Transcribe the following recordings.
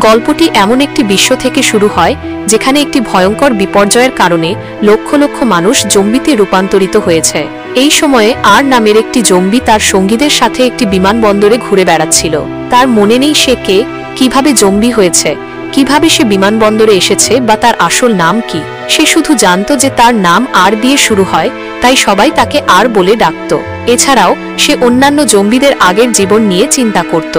গল্পটি এমন একটি বিশ্ব থেকে শুরু হয় যেখানে একটি ভয়ঙ্কর বিপর্যয়ের কারণে লক্ষ লক্ষ মানুষ জম্বিতে রূপান্তরিত হয়েছে। এই সময়ে আর নামের একটি জম্বি তার সঙ্গীদের সাথে একটি বিমানবন্দরে ঘুরে বেড়াচ্ছিল। তার মনে নেই সে কে, কিভাবে জম্বি হয়েছে, কিভাবে সে বিমানবন্দরে এসেছে বা তার আসল নাম কি। সে শুধু জানত যে তার নাম আর দিয়ে শুরু হয়, তাই সবাই তাকে আর বলে ডাকত। এছাড়াও সে অন্যান্য জম্বিদের আগের জীবন নিয়ে চিন্তা করত।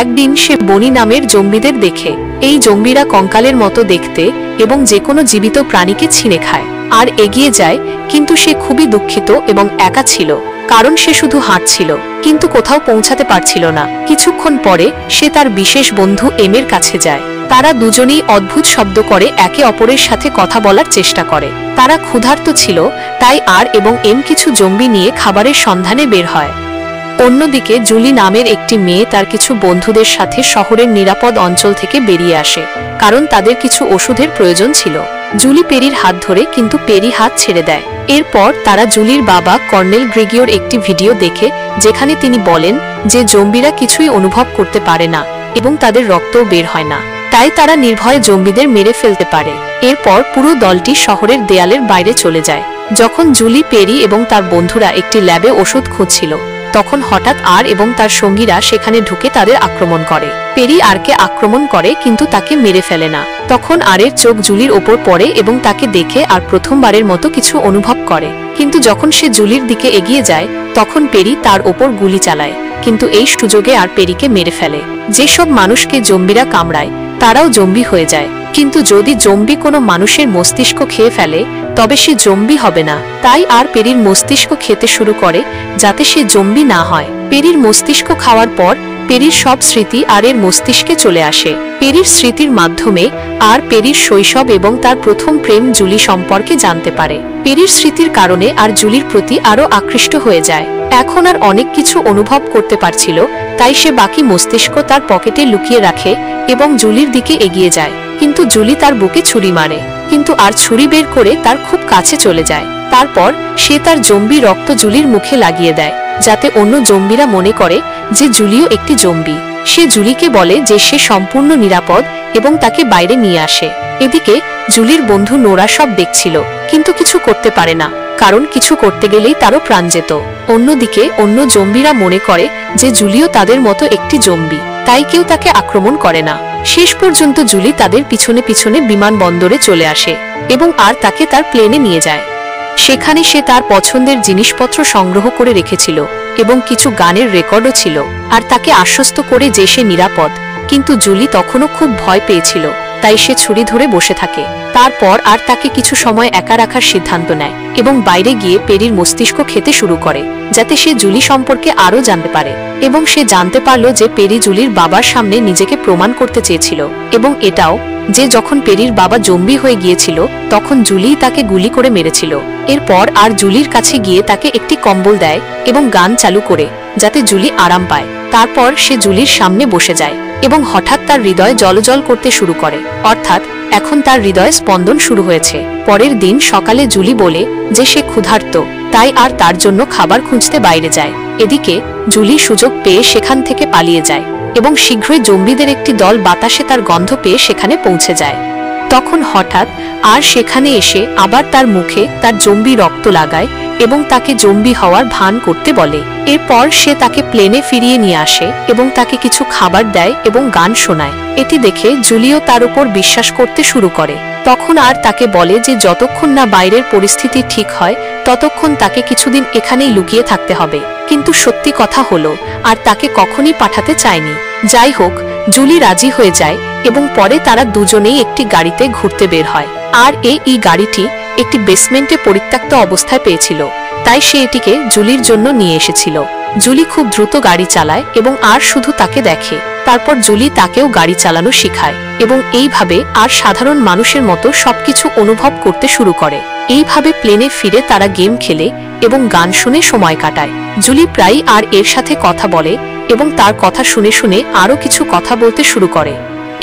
একদিন সে বনি নামের জম্বিদের দেখে। এই জম্বিরা কঙ্কালের মতো দেখতে এবং যে কোনো জীবিত প্রাণীকে ছিঁড়ে খায় আর এগিয়ে যায়, কিন্তু সে খুবই দুঃখিত এবং একা ছিল, কারণ সে শুধু হাঁটছিল কিন্তু কোথাও পৌঁছাতে পারছিল না। কিছুক্ষণ পরে সে তার বিশেষ বন্ধু এমের কাছে যায়। তারা দুজনেই অদ্ভুত শব্দ করে একে অপরের সাথে কথা বলার চেষ্টা করে। তারা ক্ষুধার্ত ছিল, তাই আর এবং এম কিছু জম্বি নিয়ে খাবারের সন্ধানে বের হয়। অন্যদিকে জুলি নামের একটি মেয়ে তার কিছু বন্ধুদের সাথে শহরের নিরাপদ অঞ্চল থেকে বেরিয়ে আসে, কারণ তাদের কিছু ওষুধের প্রয়োজন ছিল। জুলি পেরির হাত ধরে, কিন্তু পেরি হাত ছেড়ে দেয়। এরপর তারা জুলির বাবা কর্নেল গ্রেগিওর একটি ভিডিও দেখে, যেখানে তিনি বলেন যে জম্বিরা কিছুই অনুভব করতে পারে না এবং তাদের রক্তও বের হয় না, তাই তারা নির্ভয়ে জম্বিদের মেরে ফেলতে পারে। এরপর পুরো দলটি শহরের দেয়ালের বাইরে চলে যায়। যখন জুলি, পেরি এবং তার বন্ধুরা একটি ল্যাবে ওষুধ খুঁজছিল, তখন হঠাৎ আর এবং তার সঙ্গীরা সেখানে ঢুকে তাদের আক্রমণ করে। পেরি আরকে আক্রমণ করে কিন্তু তাকে মেরে ফেলে না। তখন আরের চোখ জুলির ওপর পড়ে এবং তাকে দেখে আর প্রথমবারের মতো কিছু অনুভব করে। কিন্তু যখন সে জুলির দিকে এগিয়ে যায়, তখন পেরি তার ওপর গুলি চালায়, কিন্তু এই সুযোগে আর পেরিকে মেরে ফেলে। যেসব মানুষকে জম্বিরা কামড়ায় তারাও জম্বি হয়ে যায়, কিন্তু যদি জম্বি কোনো মানুষের মস্তিষ্ক খেয়ে ফেলে তবে সে জম্বি হবে না। তাই আর পেরির মস্তিষ্ক খেতে শুরু করে যাতে সে জম্বি না হয়। পেরির মস্তিষ্ক খাওয়ার পর পেরির সব স্মৃতি আর এর মস্তিষ্কে চলে আসে। পেরির স্মৃতির মাধ্যমে আর পেরির শৈশব এবং তার প্রথম প্রেম জুলি সম্পর্কে জানতে পারে। পেরির স্মৃতির কারণে আর জুলির প্রতি আরো আকৃষ্ট হয়ে যায়। এখন আর অনেক কিছু অনুভব করতে পারছিল, তাই সে বাকি মস্তিষ্ক তার পকেটে লুকিয়ে রাখে এবং জুলির দিকে এগিয়ে যায়। কিন্তু জুলি তার বুকে ছুরি মারে, কিন্তু আর ছুরি বের করে তার খুব কাছে চলে যায়। তারপর সে তার জম্বি রক্ত জুলির মুখে লাগিয়ে দেয়, যাতে অন্য জম্বিরা মনে করে যে জুলিও একটি জম্বি। সে জুলিকে বলে যে সে সম্পূর্ণ নিরাপদ এবং তাকে বাইরে নিয়ে আসে। এদিকে জুলির বন্ধু নোরা সব দেখছিল, কিন্তু কিছু করতে পারে না, কারণ কিছু করতে গেলেই তারও প্রাণ যেত। অন্যদিকে অন্য জম্বিরা মনে করে যে জুলিও তাদের মতো একটি জম্বি, তাই কেউ তাকে আক্রমণ করে না। শেষ পর্যন্ত জুলি তাদের পিছনে পিছনে বিমানবন্দরে চলে আসে এবং আর তাকে তার প্লেনে নিয়ে যায়। সেখানে সে তার পছন্দের জিনিসপত্র সংগ্রহ করে রেখেছিল এবং কিছু গানের রেকর্ডও ছিল, আর তাকে আশ্বস্ত করে যে সে নিরাপদ। কিন্তু জুলি তখনও খুব ভয় পেয়েছিল, তাই সে ছুরি ধরে বসে থাকে। তারপর আর তাকে কিছু সময় একা রাখার সিদ্ধান্ত নেয় এবং বাইরে গিয়ে পেরির মস্তিষ্ক খেতে শুরু করে, যাতে সে জুলি সম্পর্কে আরও জানতে পারে। এবং সে জানতে পারল যে পেরি জুলির বাবার সামনে নিজেকে প্রমাণ করতে চেয়েছিল, এবং এটাও যে যখন পেরির বাবা জম্বি হয়ে গিয়েছিল তখন জুলি তাকে গুলি করে মেরেছিল। এরপর আর জুলির কাছে গিয়ে তাকে একটি কম্বল দেয় এবং গান চালু করে, যাতে জুলি আরাম পায়। তারপর সে জুলির সামনে বসে যায় এবং হঠাৎ তার হৃদয় জ্বলজ্বল করতে শুরু করে, অর্থাৎ এখন তার হৃদয়ে স্পন্দন শুরু হয়েছে। পরের দিন সকালে জুলি বলে যে সে ক্ষুধার্ত, তাই আর তার জন্য খাবার খুঁজতে বাইরে যায়। এদিকে জুলি সুযোগ পেয়ে সেখান থেকে পালিয়ে যায় এবং শীঘ্রই জম্বিদের একটি দল বাতাসে তার গন্ধ পেয়ে সেখানে পৌঁছে যায়। তখন হঠাৎ আর সেখানে এসে আবার তার মুখে তার জম্বি রক্ত লাগায় এবং তাকে জম্বি হওয়ার ভান করতে বলে। এরপর সে তাকে প্লেনে ফিরিয়ে নিয়ে আসে এবং তাকে কিছু খাবার দেয় এবং গান শোনায়। এটি দেখে জুলিও তার উপর বিশ্বাস করতে শুরু করে। তখন আর তাকে বলে যে যতক্ষণ না বাইরের পরিস্থিতি ঠিক হয় ততক্ষণ তাকে কিছুদিন এখানেই লুকিয়ে থাকতে হবে। কিন্তু সত্যি কথা হলো আর তাকে কখনই পাঠাতে চায়নি। যাই হোক, জুলি রাজি হয়ে যায় এবং পরে তারা দুজনেই একটি গাড়িতে ঘুরতে বের হয়। আর এই গাড়িটি একটি বেসমেন্টে পরিত্যক্ত অবস্থায় পেয়েছিল, তাই সে এটিকে জুলির জন্য নিয়ে এসেছিল। জুলি খুব দ্রুত গাড়ি চালায় এবং আর শুধু তাকে দেখে। তারপর জুলি তাকেও গাড়ি চালানো শেখায় এবং এইভাবে আর সাধারণ মানুষের মতো সবকিছু অনুভব করতে শুরু করে। এইভাবে প্লেনে ফিরে তারা গেম খেলে এবং গান শুনে সময় কাটায়। জুলি প্রায়ই আর এর সাথে কথা বলে এবং তার কথা শুনে শুনে আরও কিছু কথা বলতে শুরু করে।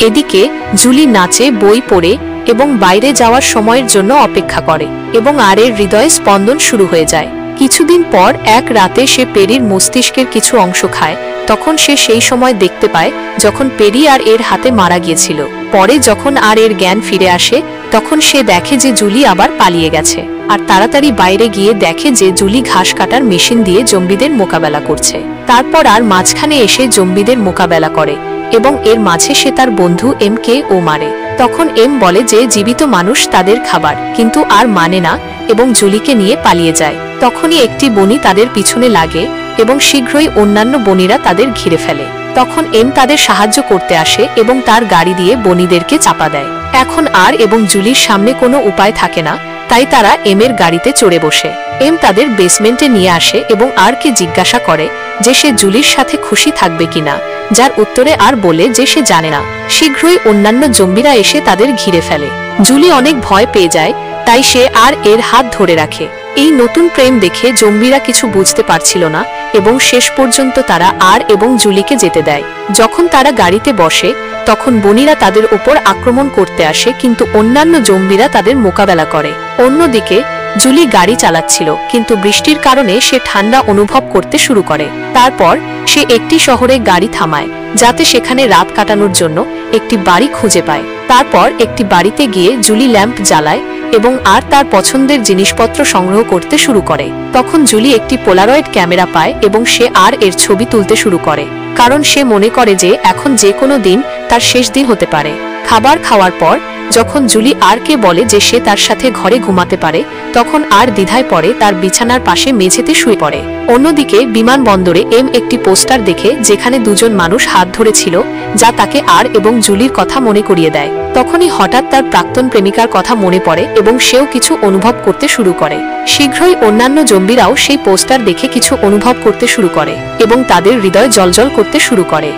এদিকে জুলি নাচে, বই পড়ে এবং বাইরে যাওয়ার সময়ের জন্য অপেক্ষা করে এবং আর এর হৃদয়ে স্পন্দন শুরু হয়ে যায়। কিছুদিন পর এক রাতে সে পেরির মস্তিষ্কের কিছু অংশ খায়। তখন সে সেই সময় দেখতে পায় যখন পেরি আর এর হাতে মারা গিয়েছিল। পরে যখন আর এর জ্ঞান ফিরে আসে তখন সে দেখে যে জুলি আবার পালিয়ে গেছে, আর তাড়াতাড়ি বাইরে গিয়ে দেখে যে জুলি ঘাস কাটার মেশিন দিয়ে জম্বিদের মোকাবেলা করছে। তারপর আর মাঝখানে এসে জম্বিদের মোকাবেলা করে এবং এর মাঝে সে তার বন্ধু এমকে ও মারে। তখন এম বলে যে জীবিত মানুষ তাদের খাবার, কিন্তু আর মানে না এবং জুলিকে নিয়ে পালিয়ে যায়। তখনই একটি বনি তাদের পিছনে লাগে এবং শীঘ্রই অন্যান্য বনিরা তাদের ঘিরে ফেলে। তখন এম তাদের সাহায্য করতে আসে এবং তার গাড়ি দিয়ে বনিদেরকে চাপা দেয়। এখন আর এবং জুলির সামনে কোনো উপায় থাকে না, তাই তারা এম এর গাড়িতে চড়ে বসে এম তাদের বেসমেন্টে নিয়ে আসে এবং আরকে জিজ্ঞাসা করে যে সে জুলির সাথে খুশি থাকবে কিনা, যার উত্তরে আর বলে যে সে জানে না। শীঘ্রই অন্যান্য জম্বিরা এসে তাদের ঘিরে ফেলে। জুলি অনেক ভয় পেয়ে যায়, তাই সে আর এর হাত ধরে রাখে। এই নতুন প্রেম দেখে জম্বিরা কিছু বুঝতে পারছিল না এবং শেষ পর্যন্ত তারা আর এবং জুলিকে যেতে দেয়। যখন তারা গাড়িতে বসে তখন বনিরা তাদের উপর আক্রমণ করতে আসে, কিন্তু অন্যান্য জম্বিরা তাদের মোকাবেলা করে। অন্যদিকে জুলি গাড়ি চালাচ্ছিল, কিন্তু বৃষ্টির কারণে সে ঠান্ডা অনুভব করতে শুরু করে। তারপর সে একটি শহরে গাড়ি থামায় যাতে সেখানে রাত কাটানোর জন্য একটি বাড়ি খুঁজে পায়। তারপর একটি বাড়িতে গিয়ে জুলি ল্যাম্প জ্বালায় এবং আর তার পছন্দের জিনিসপত্র সংগ্রহ করতে শুরু করে। তখন জুলি একটি পোলারয়েড ক্যামেরা পায় এবং সে আর এর ছবি তুলতে শুরু করে, কারণ সে মনে করে যে এখন যে কোনো দিন তার শেষ দিন হতে পারে। খাবার খাওয়ার পর যখন জুলি আরকে বলে যে সে তার সাথে ঘরে ঘুমাতে পারে, তখন আর দ্বিধায় পড়ে তার বিছানার পাশে মেঝেতে শুয়ে পড়ে। অন্যদিকে বিমানবন্দরে এম একটি পোস্টার দেখে যেখানে দুজন মানুষ হাত ধরেছিল, যা তাকে আর এবং জুলির কথা মনে করিয়ে দেয়। তখনই হঠাৎ তার প্রাক্তন প্রেমিকার কথা মনে পড়ে এবং সেও কিছু অনুভব করতে শুরু করে। শীঘ্রই অন্যান্য জম্বিরাও সেই পোস্টার দেখে কিছু অনুভব করতে শুরু করে এবং তাদের হৃদয় জ্বলজ্বল করতে শুরু করে।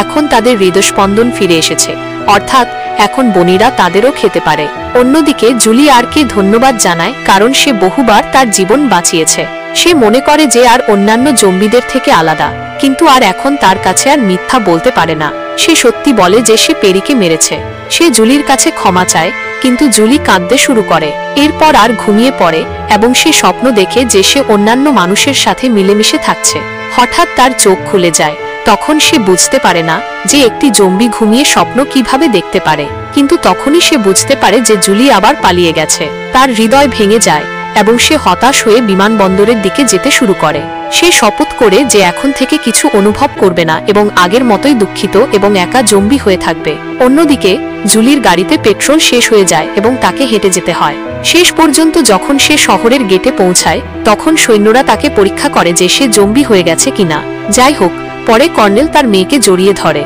এখন তাদের হৃদস্পন্দন ফিরে এসেছে, অর্থাৎ এখন বনিরা তাদেরও খেতে পারে। অন্যদিকে জুলি আরকে ধন্যবাদ জানায়, কারণ সে বহুবার তার জীবন বাঁচিয়েছে। সে মনে করে যে আর অন্যান্য জম্বিদের থেকে আলাদা, কিন্তু আর এখন তার কাছে আর মিথ্যা বলতে পারে না। সে সত্যি বলে যে সে পেরিকে মেরেছে। সে জুলির কাছে ক্ষমা চায়, কিন্তু জুলি কাঁদতে শুরু করে। এরপর আর ঘুমিয়ে পড়ে এবং সে স্বপ্ন দেখে যে সে অন্যান্য মানুষের সাথে মিলেমিশে থাকছে। হঠাৎ তার চোখ খুলে যায়। তখন সে বুঝতে পারে না যে একটি জম্বি ঘুমিয়ে স্বপ্ন কিভাবে দেখতে পারে, কিন্তু তখনই সে বুঝতে পারে যে জুলি আবার পালিয়ে গেছে। তার হৃদয় ভেঙে যায় এবং সে হতাশ হয়ে বিমানবন্দরের দিকে যেতে শুরু করে। সে শপথ করে যে এখন থেকে কিছু অনুভব করবে না এবং আগের মতোই দুঃখিত এবং একা জম্বি হয়ে থাকবে। অন্যদিকে জুলির গাড়িতে পেট্রোল শেষ হয়ে যায় এবং তাকে হেঁটে যেতে হয়। শেষ পর্যন্ত যখন সে শহরের গেটে পৌঁছায় তখন সৈন্যরা তাকে পরীক্ষা করে যে সে জম্বি হয়ে গেছে কিনা। যাই হোক, পরে কর্নেল তার মেয়েকে জড়িয়ে ধরে।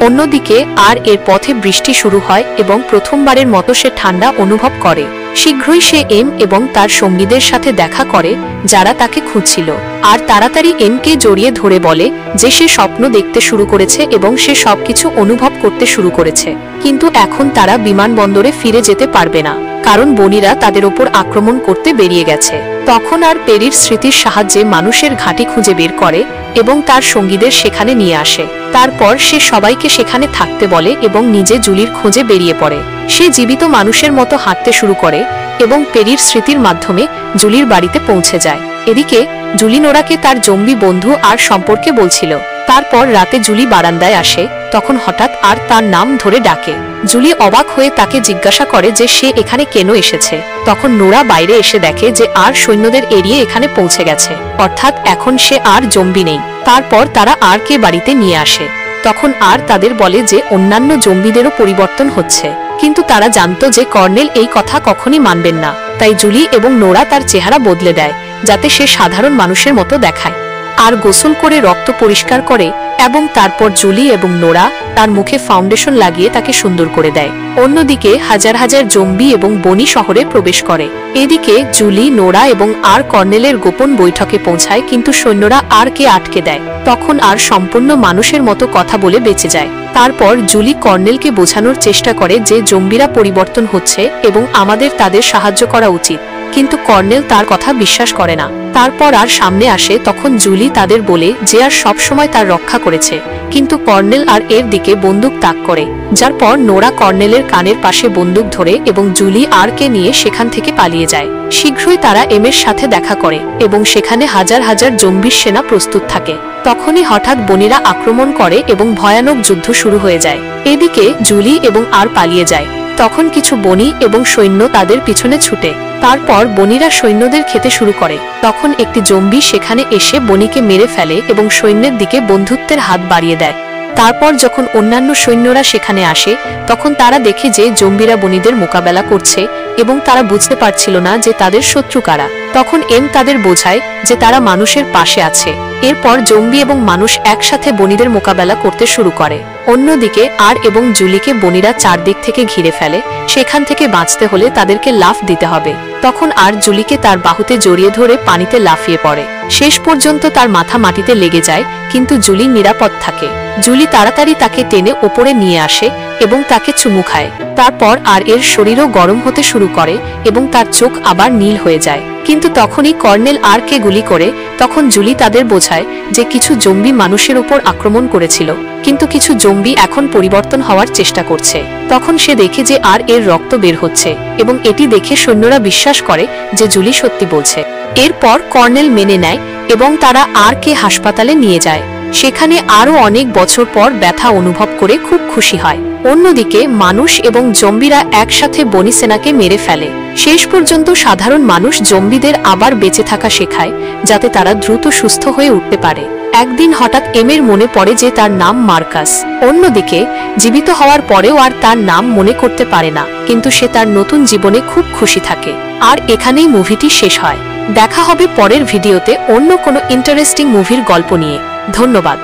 অন্যদিকে আর এর পথে বৃষ্টি শুরু হয় এবং প্রথমবারের মতো সে ঠান্ডা অনুভব করে। শীঘ্রই সে এম এবং তার সঙ্গীদের সাথে দেখা করে যারা তাকে খুঁজছিল, আর তাড়াতাড়ি এমকে জড়িয়ে ধরে বলে যে সে স্বপ্ন দেখতে শুরু করেছে এবং সে সবকিছু অনুভব করতে শুরু করেছে। কিন্তু এখন তারা বিমানবন্দরে ফিরে যেতে পারবে না, কারণ বনিরা তাদের উপর আক্রমণ করতে বেরিয়ে গেছে। তখন আর পেরির স্মৃতির সাহায্যে মানুষের ঘাঁটি খুঁজে বের করে এবং তার সঙ্গীদের সেখানে নিয়ে আসে। তারপর সে সবাইকে সেখানে থাকতে বলে এবং নিজে জুলির খোঁজে বেরিয়ে পড়ে। সে জীবিত মানুষের মতো হাঁটতে শুরু করে এবং পেরির স্মৃতির মাধ্যমে জুলির বাড়িতে পৌঁছে যায়। এদিকে জুলি নোরাকে তার জম্বি বন্ধু আর সম্পর্কে বলছিল। তারপর রাতে জুলি বারান্দায় আসে, তখন হঠাৎ আর তার নাম ধরে ডাকে। জুলি অবাক হয়ে তাকে জিজ্ঞাসা করে যে সে এখানে কেন এসেছে। তখন নোরা বাইরে এসে দেখে যে আর সৈন্যদের এড়িয়ে এখানে পৌঁছে গেছে, অর্থাৎ এখন সে আর জম্বি নেই। তারপর তারা আরকে বাড়িতে নিয়ে আসে। তখন আর তাদের বলে যে অন্যান্য জম্বিদেরও পরিবর্তন হচ্ছে, কিন্তু তারা জানতো যে কর্নেল এই কথা কখনই মানবেন না। তাই জুলি এবং নোরা তার চেহারা বদলে দেয় যাতে সে সাধারণ মানুষের মতো দেখায়। আর গোসল করে রক্ত পরিষ্কার করে এবং তারপর জুলি এবং নোরা তার মুখে ফাউন্ডেশন লাগিয়ে তাকে সুন্দর করে দেয়। অন্যদিকে হাজার হাজার জম্বি এবং বনি শহরে প্রবেশ করে। এদিকে জুলি, নোরা এবং আর কর্নেলের গোপন বৈঠকে পৌঁছায়, কিন্তু সৈন্যরা আরকে আটকে দেয়। তখন আর সম্পূর্ণ মানুষের মতো কথা বলে বেঁচে যায়। তারপর জুলি কর্নেলকে বোঝানোর চেষ্টা করে যে জম্বিরা পরিবর্তন হচ্ছে এবং আমাদের তাদের সাহায্য করা উচিত, কিন্তু কর্নেল তার কথা বিশ্বাস করে না। তারপর আর সামনে আসে, তখন জুলি তাদের বলে যে আর সবসময় তার রক্ষা করেছে কিন্তু কর্নেল আর এর দিকে বন্দুক তাক করে, যার পর নোরা কর্নেলের কানের পাশে বন্দুক ধরে এবং জুলি আর কে নিয়ে সেখান থেকে পালিয়ে যায়। শীঘ্রই তারা এমের সাথে দেখা করে এবং সেখানে হাজার হাজার জম্বির সেনা প্রস্তুত থাকে। তখনই হঠাৎ বনিরা আক্রমণ করে এবং ভয়ানক যুদ্ধ শুরু হয়ে যায়। এদিকে জুলি এবং আর পালিয়ে যায়। তখন কিছু বনি এবং সৈন্য তাদের পিছনে ছুটে। তারপর বনিরা সৈন্যদের খেতে শুরু করে। তখন একটি জম্বি সেখানে এসে বনিকে মেরে ফেলে এবং সৈন্যের দিকে বন্ধুত্বের হাত বাড়িয়ে দেয়। তারপর যখন অন্যান্য সৈন্যরা সেখানে আসে তখন তারা দেখে যে জম্বিরা বনিদের মোকাবেলা করছে এবং তারা বুঝতে পারছিল না যে তাদের শত্রু কারা। তখন এম তাদের বোঝায় যে তারা মানুষের পাশে আছে। এরপর জম্বি এবং মানুষ একসাথে বনিদের মোকাবেলা করতে শুরু করে। অন্যদিকে আর এবং জুলিকে বনিরা চারদিক থেকে ঘিরে ফেলে। সেখান থেকে বাঁচতে হলে তাদেরকে লাফ দিতে হবে। তখন আর জুলিকে তার বাহুতে জড়িয়ে ধরে পানিতে লাফিয়ে পড়ে। শেষ পর্যন্ত তার মাথা মাটিতে লেগে যায়, কিন্তু জুলি নিরাপদ থাকে। জুলি তাড়াতাড়ি তাকে টেনে ওপরে নিয়ে আসে এবং তাকে চুমু খায়। তারপর আর এর শরীরও গরম হতে শুরু করে এবং তার চোখ আবার নীল হয়ে যায়। কিন্তু তখনই কর্নেল আর কে গুলি করে। তখন জুলি তাদের বোঝায় যে কিছু জম্বি মানুষের উপর আক্রমণ করেছিল, কিন্তু কিছু জম্বি এখন পরিবর্তন হওয়ার চেষ্টা করছে। তখন সে দেখে যে আর এর রক্ত বের হচ্ছে এবং এটি দেখে সৈন্যরা বিশ্বাস করে যে জুলি সত্যি বলছে। এরপর কর্নেল মেনে নেয় এবং তারা আর কে হাসপাতালে নিয়ে যায়। সেখানে আরও অনেক বছর পর ব্যথা অনুভব করে খুব খুশি হয়। অন্যদিকে মানুষ এবং জম্বিরা একসাথে বনি সেনাকে মেরে ফেলে। শেষ পর্যন্ত সাধারণ মানুষ জম্বিদের আবার বেঁচে থাকা শেখায়, যাতে তারা দ্রুত সুস্থ হয়ে উঠতে পারে। একদিন হঠাৎ এমের মনে পড়ে যে তার নাম মার্কাস। অন্যদিকে জীবিত হওয়ার পরেও আর তার নাম মনে করতে পারে না, কিন্তু সে তার নতুন জীবনে খুব খুশি থাকে। আর এখানেই মুভিটি শেষ হয়। দেখা হবে পরের ভিডিওতে অন্য কোনো ইন্টারেস্টিং মুভির গল্প নিয়ে। ধন্যবাদ।